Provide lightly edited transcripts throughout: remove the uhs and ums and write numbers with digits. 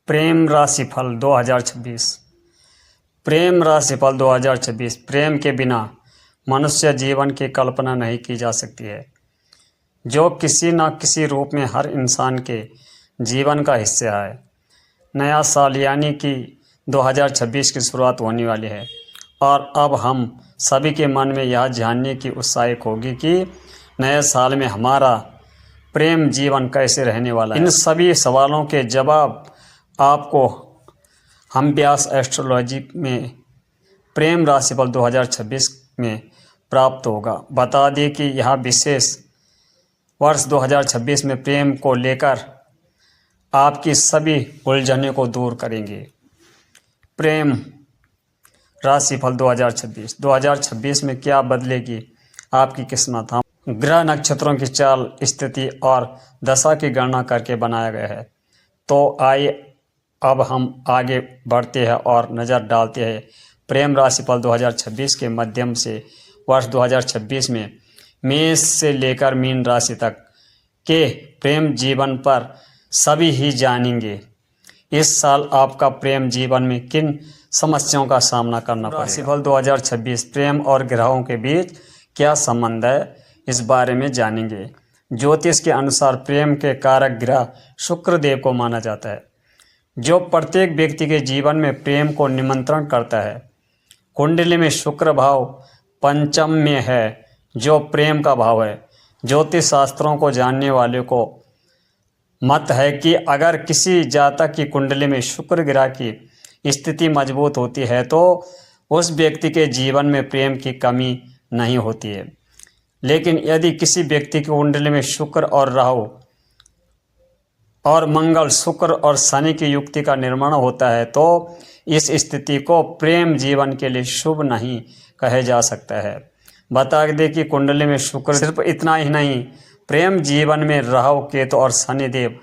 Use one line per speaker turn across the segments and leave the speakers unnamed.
प्रेम राशिफल 2026। प्रेम राशिफल 2026। प्रेम के बिना मनुष्य जीवन की कल्पना नहीं की जा सकती है, जो किसी न किसी रूप में हर इंसान के जीवन का हिस्सा है। नया साल यानी कि 2026 की शुरुआत होने वाली है और अब हम सभी के मन में यह जानने की उत्साहिक होगी कि नए साल में हमारा प्रेम जीवन कैसे रहने वाला है। इन सभी सवालों के जवाब आपको हम व्यास एस्ट्रोलॉजी में प्रेम राशिफल 2026 में प्राप्त होगा। बता दें कि यह विशेष वर्ष 2026 में प्रेम को लेकर आपकी सभी उलझनों को दूर करेंगे। प्रेम राशिफल 2026 में क्या बदलेगी आपकी किस्मत, हम ग्रह नक्षत्रों की चाल, स्थिति और दशा की गणना करके बनाया गया है। तो आइए अब हम आगे बढ़ते हैं और नज़र डालते हैं प्रेम राशिफल 2026 के माध्यम से वर्ष 2026 में मेष से लेकर मीन राशि तक के प्रेम जीवन पर सभी ही जानेंगे। इस साल आपका प्रेम जीवन में किन समस्याओं का सामना करना पड़ेगा। राशिफल 2026 प्रेम और ग्रहों के बीच क्या संबंध है, इस बारे में जानेंगे। ज्योतिष के अनुसार प्रेम के कारक ग्रह शुक्र देव को माना जाता है, जो प्रत्येक व्यक्ति के जीवन में प्रेम को निमंत्रण करता है। कुंडली में शुक्र भाव पंचम में है, जो प्रेम का भाव है। ज्योतिष शास्त्रों को जानने वाले को मत है कि अगर किसी जातक की कुंडली में शुक्र ग्रह की स्थिति मजबूत होती है तो उस व्यक्ति के जीवन में प्रेम की कमी नहीं होती है। लेकिन यदि किसी व्यक्ति की कुंडली में शुक्र और राहु और मंगल, शुक्र और शनि की युक्ति का निर्माण होता है तो इस स्थिति को प्रेम जीवन के लिए शुभ नहीं कहे जा सकता है। बता दें कि कुंडली में शुक्र, सिर्फ इतना ही नहीं, प्रेम जीवन में राहु, केतु और शनिदेव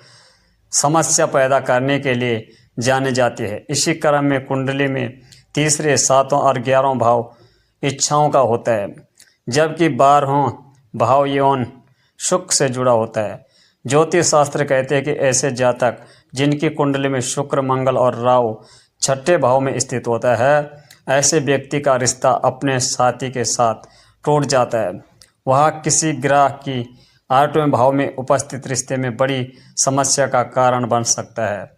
समस्या पैदा करने के लिए जाने जाते हैं। इसी क्रम में कुंडली में तीसरे, सातों और 11वां भाव इच्छाओं का होता है, जबकि 12वां भाव यौन सुख से जुड़ा होता है। ज्योतिष शास्त्र कहते हैं कि ऐसे जातक जिनकी कुंडली में शुक्र, मंगल और राहु छठे भाव में स्थित होता है, ऐसे व्यक्ति का रिश्ता अपने साथी के साथ टूट जाता है। वह किसी ग्रह की 8वें भाव में उपस्थित रिश्ते में बड़ी समस्या का कारण बन सकता है।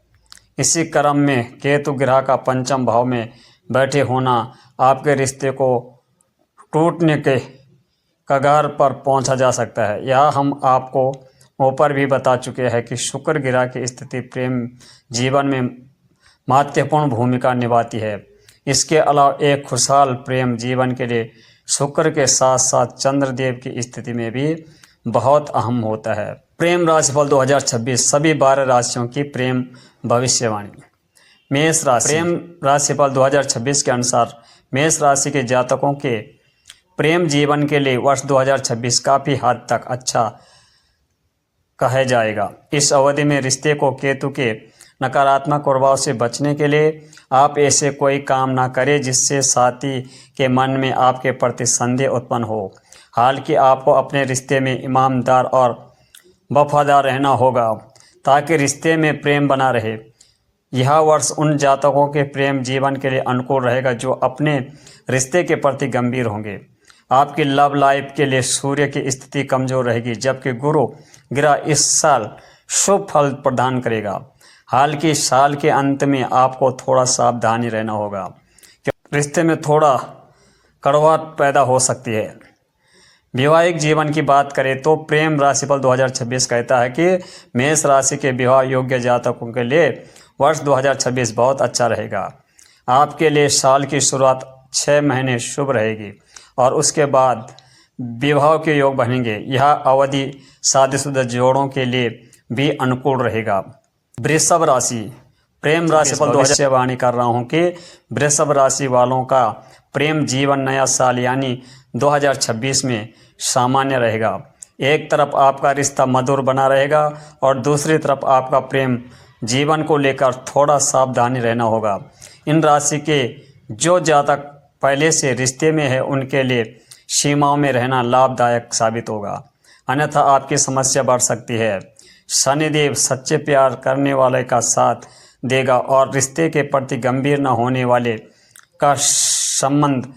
इसी क्रम में केतु ग्रह का पंचम भाव में बैठे होना आपके रिश्ते को टूटने के कगार पर पहुंचा जा सकता है। यह हम आपको ऊपर भी बता चुके हैं कि शुक्र ग्रह की स्थिति प्रेम जीवन में महत्वपूर्ण भूमिका निभाती है। इसके अलावा एक खुशहाल प्रेम जीवन के लिए शुक्र के साथ साथ चंद्रदेव की स्थिति में भी बहुत अहम होता है। प्रेम राशिफल 2026 सभी 12 राशियों की प्रेम भविष्यवाणी। मेष राशि। प्रेम राशिफल 2026 के अनुसार मेष राशि के जातकों के प्रेम जीवन के लिए वर्ष 2026 काफ़ी हद तक अच्छा कहा जाएगा। इस अवधि में रिश्ते को केतु के नकारात्मक प्रभाव से बचने के लिए आप ऐसे कोई काम ना करें जिससे साथी के मन में आपके प्रति संदेह उत्पन्न हो। हालांकि आपको अपने रिश्ते में ईमानदार और वफादार रहना होगा ताकि रिश्ते में प्रेम बना रहे। यह वर्ष उन जातकों के प्रेम जीवन के लिए अनुकूल रहेगा जो अपने रिश्ते के प्रति गंभीर होंगे। आपकी लव लाइफ के लिए सूर्य की स्थिति कमजोर रहेगी, जबकि गुरु ग्रह इस साल शुभ फल प्रदान करेगा। हालांकि साल के अंत में आपको थोड़ा सावधानी रहना होगा, क्योंकि रिश्ते में थोड़ा कड़वाहट पैदा हो सकती है। वैवाहिक जीवन की बात करें तो प्रेम राशिफल 2026 कहता है कि मेष राशि के विवाह योग्य जातकों के लिए वर्ष 2026 बहुत अच्छा रहेगा। आपके लिए साल की शुरुआत 6 महीने शुभ रहेगी और उसके बाद विवाह के योग बनेंगे। यह अवधि शादीशुदा जोड़ों के लिए भी अनुकूल रहेगा। वृषभ राशि। प्रेम राशिफल भविष्यवाणी कर रहा हूँ कि वृषभ राशि वालों का प्रेम जीवन नया साल यानी 2026 में सामान्य रहेगा। एक तरफ आपका रिश्ता मधुर बना रहेगा और दूसरी तरफ आपका प्रेम जीवन को लेकर थोड़ा सावधानी रहना होगा। इन राशि के जो जातक पहले से रिश्ते में है उनके लिए सीमाओं में रहना लाभदायक साबित होगा, अन्यथा आपकी समस्या बढ़ सकती है। शनिदेव सच्चे प्यार करने वाले का साथ देगा और रिश्ते के प्रति गंभीर न होने वाले का संबंध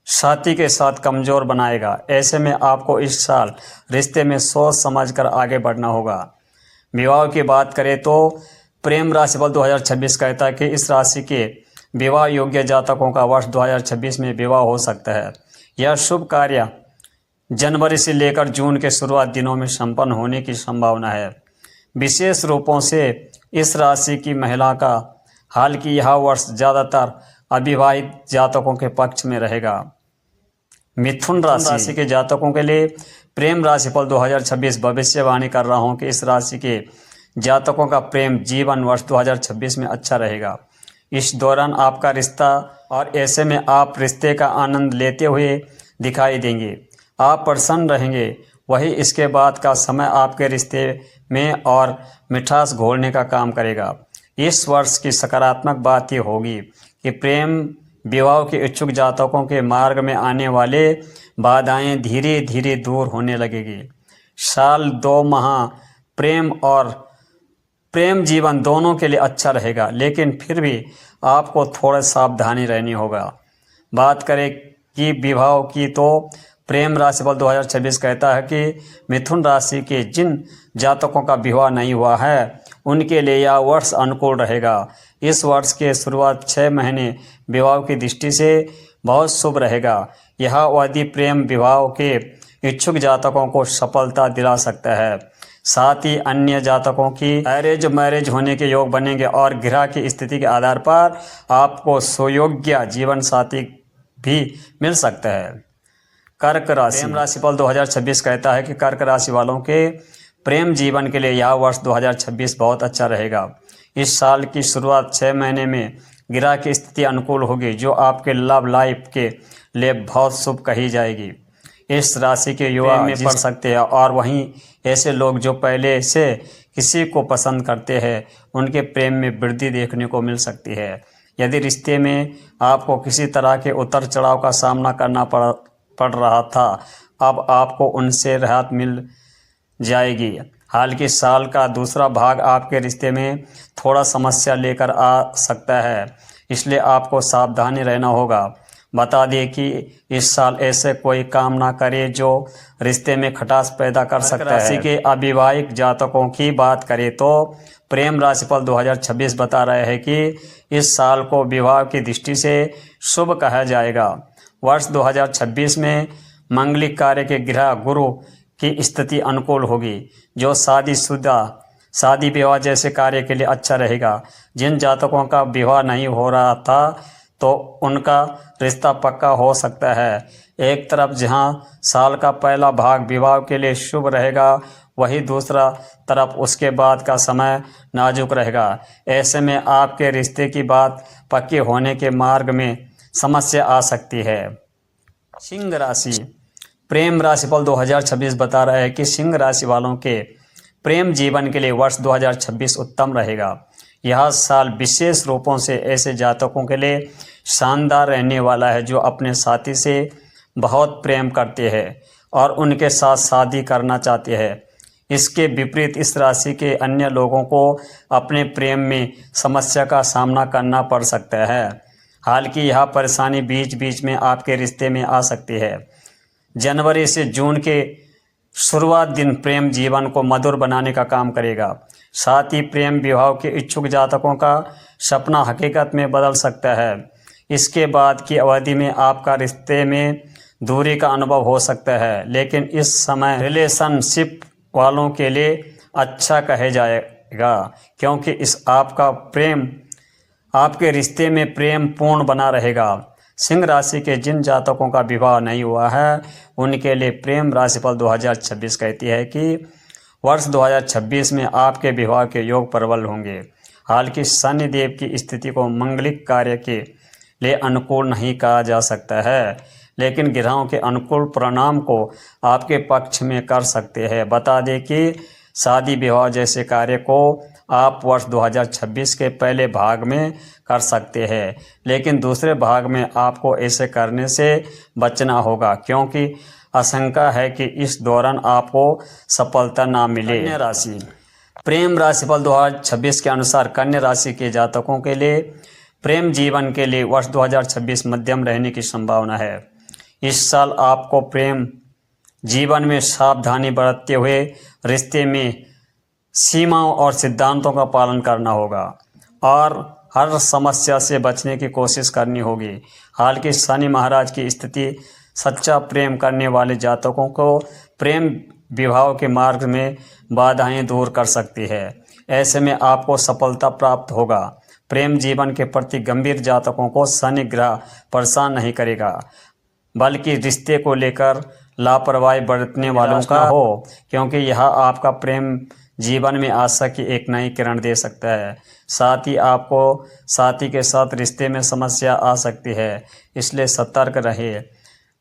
साथी के साथ कमज़ोर बनाएगा। ऐसे में आपको इस साल रिश्ते में सोच समझकर आगे बढ़ना होगा। विवाह की बात करें तो प्रेम राशिफल 2026 कहता है कि इस राशि के विवाह योग्य जातकों का वर्ष 2026 में विवाह हो सकता है। यह शुभ कार्य जनवरी से लेकर जून के शुरुआत दिनों में संपन्न होने की संभावना है। विशेष रूपों से इस राशि की महिला का हाल की यह वर्ष ज़्यादातर अविवाहित जातकों के पक्ष में रहेगा। मिथुन राशि के जातकों के लिए प्रेम राशिफल 2026 भविष्यवाणी कर रहा हूँ कि इस राशि के जातकों का प्रेम जीवन वर्ष 2026 में अच्छा रहेगा। इस दौरान आपका रिश्ता और ऐसे में आप रिश्ते का आनंद लेते हुए दिखाई देंगे। आप प्रसन्न रहेंगे। वही इसके बाद का समय आपके रिश्ते में और मिठास घोलने का काम करेगा। इस वर्ष की सकारात्मक बात ये होगी कि प्रेम विवाह के इच्छुक जातकों के मार्ग में आने वाले बाधाएं धीरे धीरे दूर होने लगेगी। साल 2 माह प्रेम जीवन दोनों के लिए अच्छा रहेगा, लेकिन फिर भी आपको थोड़ा सावधानी रहनी होगा। बात करें कि विवाह की तो प्रेम राशिफल 2026 कहता है कि मिथुन राशि के जिन जातकों का विवाह नहीं हुआ है उनके लिए यह वर्ष अनुकूल रहेगा। इस वर्ष के शुरुआत 6 महीने विवाह की दृष्टि से बहुत शुभ रहेगा। यह अवधि प्रेम विवाह के इच्छुक जातकों को सफलता दिला सकता है। साथ ही अन्य जातकों की अरेंज मैरिज होने के योग बनेंगे और ग्रह की स्थिति के आधार पर आपको सुयोग्य जीवन साथी भी मिल सकता है। कर्क राशि प्रेम राशिफल 2026 कहता है कि कर्क राशि वालों के प्रेम जीवन के लिए यह वर्ष 2026 बहुत अच्छा रहेगा। इस साल की शुरुआत 6 महीने में ग्रह की स्थिति अनुकूल होगी, जो आपके लव लाइफ के लिए बहुत शुभ कही जाएगी। इस राशि के युवा में पढ़ सकते हैं और वहीं ऐसे लोग जो पहले से किसी को पसंद करते हैं उनके प्रेम में वृद्धि देखने को मिल सकती है। यदि रिश्ते में आपको किसी तरह के उतार चढ़ाव का सामना करना पड़ रहा था, अब आपको उनसे राहत मिल जाएगी। हालांकि साल का दूसरा भाग आपके रिश्ते में थोड़ा समस्या लेकर आ सकता है, इसलिए आपको सावधानी रहना होगा। बता दें कि इस साल ऐसे कोई काम ना करें जो रिश्ते में खटास पैदा कर सकता है। राशि के अविवाहित जातकों की बात करें तो प्रेम राशिफल 2026 बता रहे हैं कि इस साल को विवाह की दृष्टि से शुभ कहा जाएगा। वर्ष 2026 में मांगलिक कार्य के ग्रह गुरु की स्थिति अनुकूल होगी, जो शादी विवाह जैसे कार्य के लिए अच्छा रहेगा। जिन जातकों का विवाह नहीं हो रहा था तो उनका रिश्ता पक्का हो सकता है। एक तरफ जहां साल का पहला भाग विवाह के लिए शुभ रहेगा, वही दूसरा तरफ उसके बाद का समय नाजुक रहेगा। ऐसे में आपके रिश्ते की बात पक्की होने के मार्ग में समस्या आ सकती है। सिंह राशि प्रेम राशिफल 2026 बता रहा है कि सिंह राशि वालों के प्रेम जीवन के लिए वर्ष 2026 उत्तम रहेगा। यह साल विशेष रूपों से ऐसे जातकों के लिए शानदार रहने वाला है जो अपने साथी से बहुत प्रेम करते हैं और उनके साथ शादी करना चाहते हैं। इसके विपरीत इस राशि के अन्य लोगों को अपने प्रेम में समस्या का सामना करना पड़ सकता है। हालांकि यह परेशानी बीच बीच में आपके रिश्ते में आ सकती है। जनवरी से जून के शुरुआत दिन प्रेम जीवन को मधुर बनाने का काम करेगा। साथ ही प्रेम विवाह के इच्छुक जातकों का सपना हकीकत में बदल सकता है। इसके बाद की अवधि में आपका रिश्ते में दूरी का अनुभव हो सकता है, लेकिन इस समय रिलेशनशिप वालों के लिए अच्छा कहे जाएगा, क्योंकि आपके रिश्ते में प्रेम पूर्ण बना रहेगा। सिंह राशि के जिन जातकों का विवाह नहीं हुआ है उनके लिए प्रेम राशिफल 2026 कहती है कि वर्ष 2026 में आपके विवाह के योग प्रबल होंगे। हालांकि शनि देव की स्थिति को मांगलिक कार्य के लिए अनुकूल नहीं कहा जा सकता है, लेकिन ग्रहों के अनुकूल परिणाम को आपके पक्ष में कर सकते हैं। बता दें कि शादी विवाह जैसे कार्य को आप वर्ष 2026 के पहले भाग में कर सकते हैं, लेकिन दूसरे भाग में आपको ऐसे करने से बचना होगा, क्योंकि आशंका है कि इस दौरान आपको सफलता ना मिले। कन्या राशि प्रेम राशिफल 2026 के अनुसार कन्या राशि के जातकों के लिए प्रेम जीवन के लिए वर्ष 2026 मध्यम रहने की संभावना है। इस साल आपको प्रेम जीवन में सावधानी बरतते हुए रिश्ते में सीमाओं और सिद्धांतों का पालन करना होगा और हर समस्या से बचने की कोशिश करनी होगी। हाल के शनि महाराज की स्थिति सच्चा प्रेम करने वाले जातकों को प्रेम विवाह के मार्ग में बाधाएं दूर कर सकती है। ऐसे में आपको सफलता प्राप्त होगा। प्रेम जीवन के प्रति गंभीर जातकों को शनि ग्रह परेशान नहीं करेगा, बल्कि रिश्ते को लेकर लापरवाही बरतने वालों का हो, क्योंकि यह आपका प्रेम जीवन में आशा की एक नई किरण दे सकता है। साथ ही आपको साथी के साथ रिश्ते में समस्या आ सकती है, इसलिए सतर्क रहिए।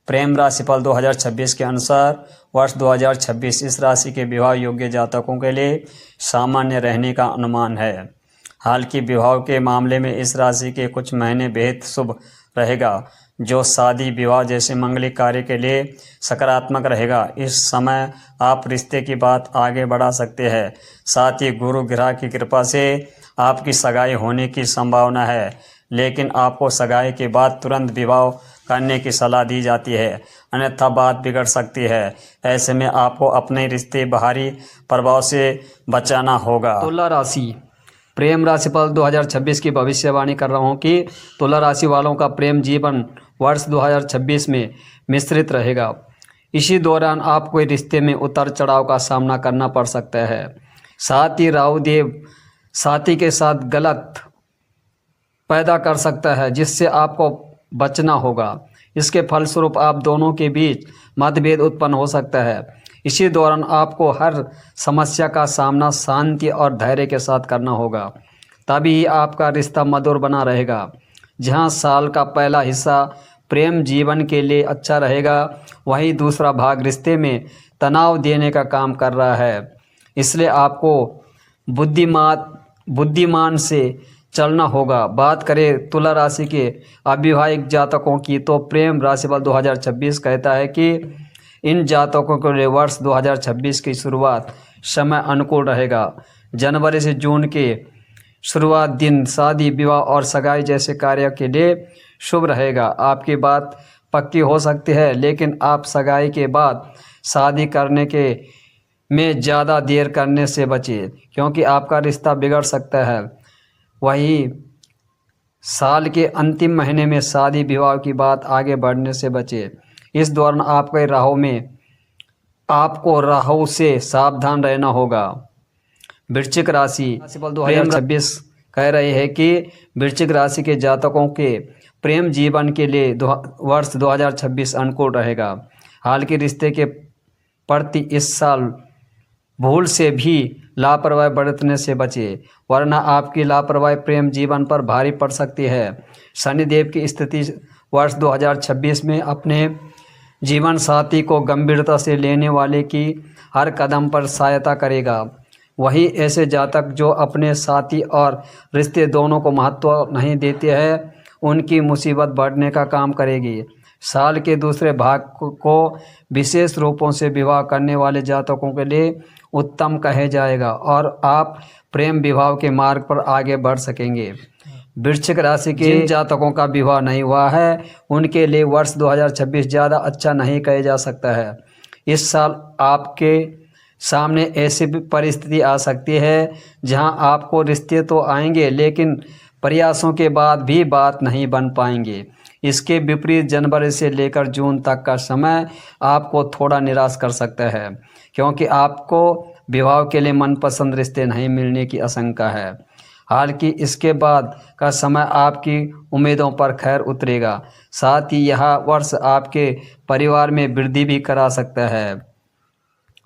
प्रेम राशिफल 2026 के अनुसार वर्ष 2026 इस राशि के विवाह योग्य जातकों के लिए सामान्य रहने का अनुमान है। हाल की विवाह के मामले में इस राशि के कुछ महीने बेहद शुभ रहेगा, जो शादी विवाह जैसे मांगलिक कार्य के लिए सकारात्मक रहेगा। इस समय आप रिश्ते की बात आगे बढ़ा सकते हैं। साथ ही गुरु ग्रह की कृपा से आपकी सगाई होने की संभावना है, लेकिन आपको सगाई के बाद तुरंत विवाह करने की सलाह दी जाती है, अन्यथा बात बिगड़ सकती है। ऐसे में आपको अपने रिश्ते बाहरी प्रभाव से बचाना होगा।
तुला राशि प्रेम राशिफल 2026 की भविष्यवाणी कर रहा हूँ कि तुला राशि वालों का प्रेम जीवन वर्ष 2026 में मिश्रित रहेगा। इसी दौरान आप कोई रिश्ते में उतार चढ़ाव का सामना करना पड़ सकता है। साथ ही राहु देव साथी के साथ गलत पैदा कर सकता है, जिससे आपको बचना होगा। इसके फलस्वरूप आप दोनों के बीच मतभेद उत्पन्न हो सकता है। इसी दौरान आपको हर समस्या का सामना शांति और धैर्य के साथ करना होगा, तभी आपका रिश्ता मधुर बना रहेगा। जहां साल का पहला हिस्सा प्रेम जीवन के लिए अच्छा रहेगा, वहीं दूसरा भाग रिश्ते में तनाव देने का काम कर रहा है। इसलिए आपको बुद्धिमान से चलना होगा। बात करें तुला राशि के अविवाहित जातकों की, तो प्रेम राशिफल 2026 कहता है कि इन जातकों के लिए वर्ष 2026 की शुरुआत समय अनुकूल रहेगा। जनवरी से जून के शुरुआत दिन शादी विवाह और सगाई जैसे कार्य के लिए शुभ रहेगा। आपकी बात पक्की हो सकती है, लेकिन आप सगाई के बाद शादी करने के में ज़्यादा देर करने से बचिए, क्योंकि आपका रिश्ता बिगड़ सकता है। वही साल के अंतिम महीने में शादी विवाह की बात आगे बढ़ने से बचे। इस दौरान आपको राहु से सावधान रहना होगा। वृश्चिक राशि 2026 कह रहे हैं कि वृश्चिक राशि के जातकों के प्रेम जीवन के लिए वर्ष 2026 अनुकूल रहेगा। हाल के रिश्ते के प्रति इस साल भूल से भी लापरवाही बरतने से बचे, वरना आपकी लापरवाही प्रेम जीवन पर भारी पड़ सकती है। शनिदेव की स्थिति वर्ष 2026 में अपने जीवन साथी को गंभीरता से लेने वाले की हर कदम पर सहायता करेगा। वहीं ऐसे जातक जो अपने साथी और रिश्ते दोनों को महत्व नहीं देते हैं, उनकी मुसीबत बढ़ने का काम करेगी। साल के दूसरे भाग को विशेष रूपों से विवाह करने वाले जातकों के लिए उत्तम कहे जाएगा और आप प्रेम विवाह के मार्ग पर आगे बढ़ सकेंगे। वृश्चिक राशि के जिन जातकों का विवाह नहीं हुआ है, उनके लिए वर्ष 2026 ज़्यादा अच्छा नहीं कहा जा सकता है। इस साल आपके सामने ऐसी परिस्थिति आ सकती है जहां आपको रिश्ते तो आएंगे, लेकिन प्रयासों के बाद भी बात नहीं बन पाएंगे। इसके विपरीत जनवरी से लेकर जून तक का समय आपको थोड़ा निराश कर सकता है, क्योंकि आपको विवाह के लिए मनपसंद रिश्ते नहीं मिलने की आशंका है। हालांकि इसके बाद का समय आपकी उम्मीदों पर खैर उतरेगा। साथ ही यह वर्ष आपके परिवार में वृद्धि भी करा सकता है।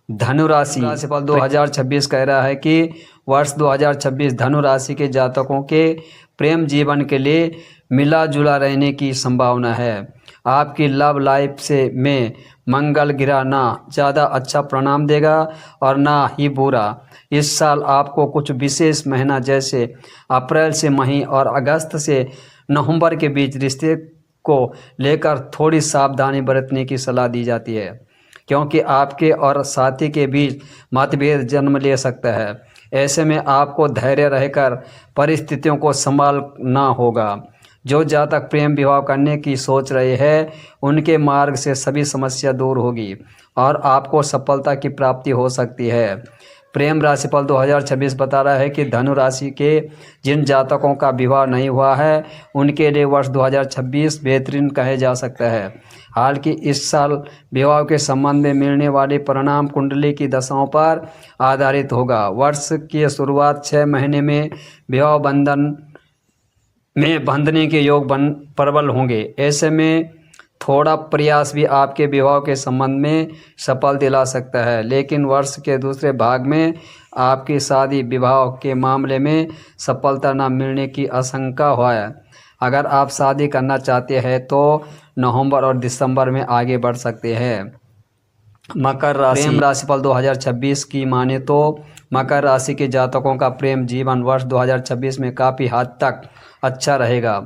धनु राशिफल 2026 कह रहा है कि वर्ष 2026 धनु राशि के जातकों के प्रेम जीवन के लिए मिला जुला रहने की संभावना है। आपकी लव लाइफ में मंगल ग्रह ना ज़्यादा अच्छा परिणाम देगा और ना ही बुरा। इस साल आपको कुछ विशेष महीना जैसे अप्रैल से मई और अगस्त से नवंबर के बीच रिश्ते को लेकर थोड़ी सावधानी बरतने की सलाह दी जाती है, क्योंकि आपके और साथी के बीच मतभेद जन्म ले सकता है। ऐसे में आपको धैर्य रहकर परिस्थितियों को संभालना होगा। जो जातक प्रेम विवाह करने की सोच रहे हैं उनके मार्ग से सभी समस्या दूर होगी और आपको सफलता की प्राप्ति हो सकती है। प्रेम राशिफल 2026 बता रहा है कि धनु राशि के जिन जातकों का विवाह नहीं हुआ है उनके लिए वर्ष 2026 बेहतरीन कहे जा सकता है। हालांकि इस साल विवाह के संबंध में मिलने वाले परिणाम कुंडली की दशाओं पर आधारित होगा। वर्ष की शुरुआत 6 महीने में विवाह बंधन में बंधने के योग प्रबल होंगे। ऐसे में थोड़ा प्रयास भी आपके विवाह के संबंध में सफल दिला सकता है, लेकिन वर्ष के दूसरे भाग में आपकी शादी विवाह के मामले में सफलता न मिलने की आशंका है। अगर आप शादी करना चाहते हैं तो नवंबर और दिसंबर में आगे बढ़ सकते हैं। मकर राशि प्रेम राशिफल 2026 की माने तो मकर राशि के जातकों का प्रेम जीवन वर्ष 2026 में काफ़ी हद तक अच्छा रहेगा।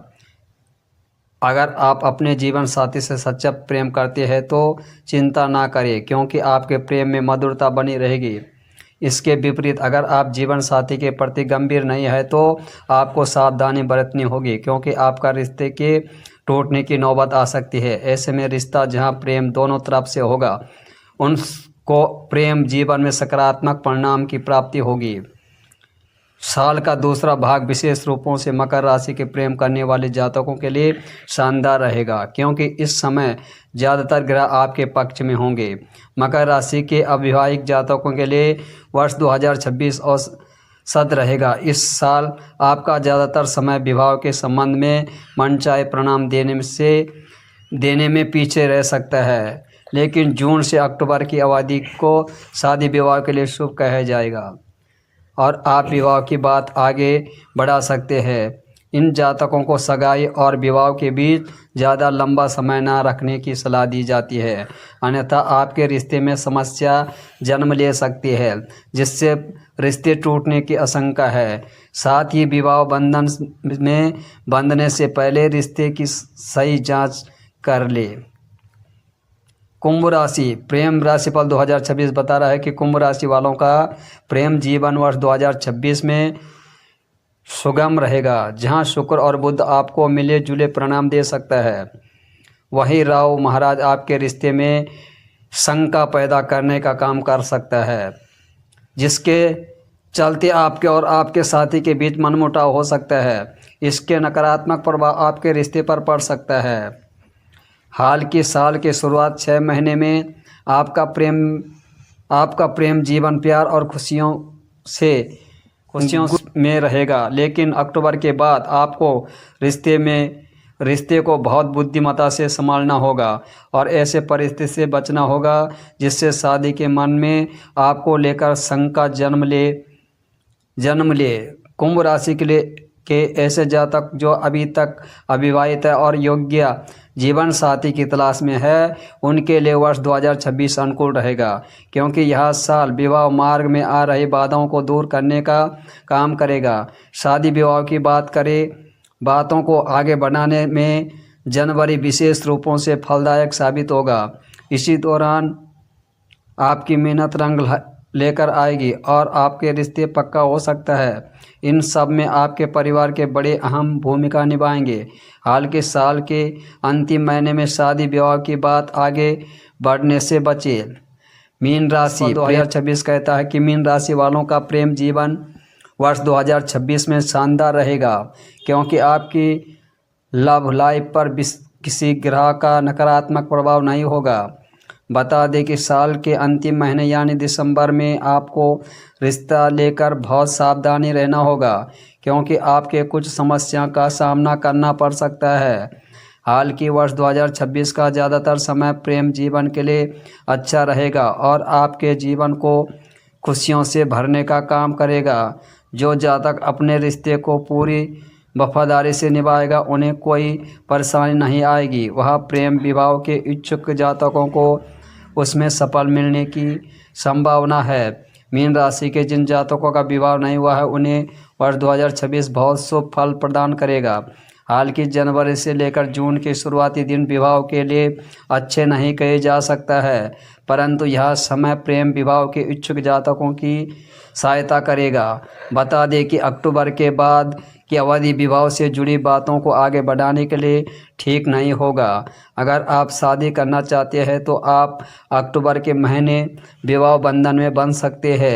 अगर आप अपने जीवन साथी से सच्चा प्रेम करते हैं तो चिंता ना करें, क्योंकि आपके प्रेम में मधुरता बनी रहेगी। इसके विपरीत अगर आप जीवन साथी के प्रति गंभीर नहीं है तो आपको सावधानी बरतनी होगी, क्योंकि आपका रिश्ते के टूटने की नौबत आ सकती है। ऐसे में रिश्ता जहां प्रेम दोनों तरफ से होगा उनको प्रेम जीवन में सकारात्मक परिणाम की प्राप्ति होगी। साल का दूसरा भाग विशेष रूपों से मकर राशि के प्रेम करने वाले जातकों के लिए शानदार रहेगा, क्योंकि इस समय ज़्यादातर ग्रह आपके पक्ष में होंगे। मकर राशि के अविवाहित जातकों के लिए वर्ष 2026 औसत रहेगा। इस साल आपका ज़्यादातर समय विवाह के संबंध में मनचाहे परिणाम देने में पीछे रह सकता है, लेकिन जून से अक्टूबर की अवधि को शादी विवाह के लिए शुभ कहा जाएगा और आप विवाह की बात आगे बढ़ा सकते हैं। इन जातकों को सगाई और विवाह के बीच ज़्यादा लंबा समय न रखने की सलाह दी जाती है, अन्यथा आपके रिश्ते में समस्या जन्म ले सकती है, जिससे रिश्ते टूटने की आशंका है। साथ ही विवाह बंधन में बंधने से पहले रिश्ते की सही जांच कर ले। कुंभ राशि प्रेम राशिफल 2026 बता रहा है कि कुंभ राशि वालों का प्रेम जीवन वर्ष 2026 में सुगम रहेगा। जहां शुक्र और बुध आपको मिले जुले परिणाम दे सकता है, वहीं राहु महाराज आपके रिश्ते में शंका पैदा करने का काम कर सकता है, जिसके चलते आपके और आपके साथी के बीच मनमुटाव हो सकता है। इसके नकारात्मक प्रभाव आपके रिश्ते पर पड़ सकता है। हाल के साल के शुरुआत 6 महीने में आपका प्रेम जीवन प्यार और खुशियों में रहेगा, लेकिन अक्टूबर के बाद आपको रिश्ते को बहुत बुद्धिमत्ता से संभालना होगा और ऐसे परिस्थिति से बचना होगा जिससे शादी के मन में आपको लेकर शंका जन्म ले। कुंभ राशि के ऐसे जातक जो अभी तक अविवाहित है और योग्य जीवन साथी की तलाश में है, उनके लिए वर्ष 2026 अनुकूल रहेगा, क्योंकि यह साल विवाह मार्ग में आ रही बाधाओं को दूर करने का काम करेगा। शादी विवाह की बातों को आगे बढ़ाने में जनवरी विशेष रूपों से फलदायक साबित होगा। इसी दौरान आपकी मेहनत रंग लेकर आएगी और आपके रिश्ते पक्का हो सकता है। इन सब में आपके परिवार के बड़े अहम भूमिका निभाएंगे। हाल के साल के अंतिम महीने में शादी विवाह की बात आगे बढ़ने से बचे। मीन राशि 2026 कहता है कि मीन राशि वालों का प्रेम जीवन वर्ष 2026 में शानदार रहेगा, क्योंकि आपकी लव लाइफ पर किसी ग्रह का नकारात्मक प्रभाव नहीं होगा। बता दें कि साल के अंतिम महीने यानी दिसंबर में आपको रिश्ता लेकर बहुत सावधानी रहना होगा, क्योंकि आपके कुछ समस्या का सामना करना पड़ सकता है। हाल की वर्ष 2026 का ज़्यादातर समय प्रेम जीवन के लिए अच्छा रहेगा और आपके जीवन को खुशियों से भरने का काम करेगा। जो जातक अपने रिश्ते को पूरी वफादारी से निभाएगा उन्हें कोई परेशानी नहीं आएगी। वह प्रेम विवाह के इच्छुक जातकों को उसमें सफल मिलने की संभावना है। मीन राशि के जिन जातकों का विवाह नहीं हुआ है उन्हें वर्ष 2026 बहुत शुभ फल प्रदान करेगा। हाल की जनवरी से लेकर जून के शुरुआती दिन विवाह के लिए अच्छे नहीं कहे जा सकता है, परंतु यह समय प्रेम विवाह के इच्छुक जातकों की सहायता करेगा। बता दें कि अक्टूबर के बाद की अवधि विवाह से जुड़ी बातों को आगे बढ़ाने के लिए ठीक नहीं होगा। अगर आप शादी करना चाहते हैं तो आप अक्टूबर के महीने विवाह बंधन में बंध सकते हैं।